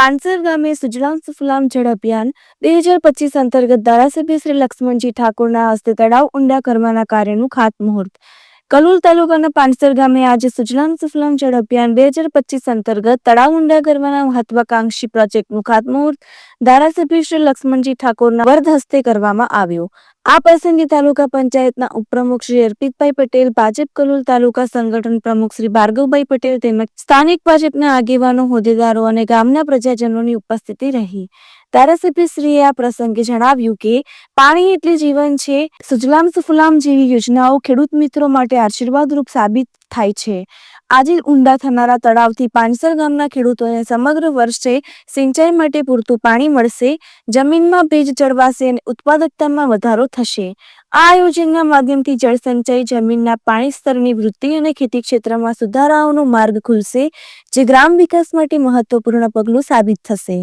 પાનસર ગામે સુજલામ સુફલામ જળ અભિયાન 2025 અંતર્ગત ધારાસભ્ય શ્રી લક્ષ્મણજી ઠાકોરના હસ્તે તળાવ ઊંડા કરવાના કાર્યનું ખાતમુહૂર્ત. કલોલ તાલુકાના પાનસર ગામે આજે સુજલામ સુફલામ જળ અભિયાન 2025 અંતર્ગત તળાવ ઊંડા કરવાના મહત્વાકાંક્ષી પ્રોજેક્ટનું ખાતમુહૂર્ત ધારાસભ્ય શ્રી લક્ષ્મણજી ઠાકોરના વરદ હસ્તે કરવામાં આવ્યું. આ પ્રસંગે તાલુકા પંચાયતના ઉપપ્રમુખ શ્રી અર્પિતભાઈ પટેલ, ભાજપ કલોલ તાલુકા સંગઠન પ્રમુખ શ્રી ભાર્ગવભાઈ પટેલ તેમજ સ્થાનિક ભાજપના આગેવાનો, હોદ્દેદારો અને ગામના પ્રજાજનોની ઉપસ્થિતિ રહી. ધારાસભ્યશ્રીએ આ પ્રસંગે જણાવ્યું કે પાણી એટલે જીવન છે. સુજલામ સુફલામ જેવી યોજનાઓ ખેડૂત મિત્રો માટે આશીર્વાદરૂપ સાબિત થાય છે. આજે ઊંડા થનારા તળાવથી પાનસર ગામના ખેડૂતોને સમગ્ર વર્ષે સિંચાઈ માટે પૂરતું પાણી મળશે, જમીનમાં ભેજ જળવાશે અને ઉત્પાદકતામાં વધારો થશે. આ આયોજનના માધ્યમથી જળસંચય, જમીનના પાણી સ્તરની વૃદ્ધિ અને ખેતી ક્ષેત્રમાં સુધારાઓનો માર્ગ ખુલશે, જે ગ્રામ વિકાસ માટે મહત્વપૂર્ણ પગલું સાબિત થશે.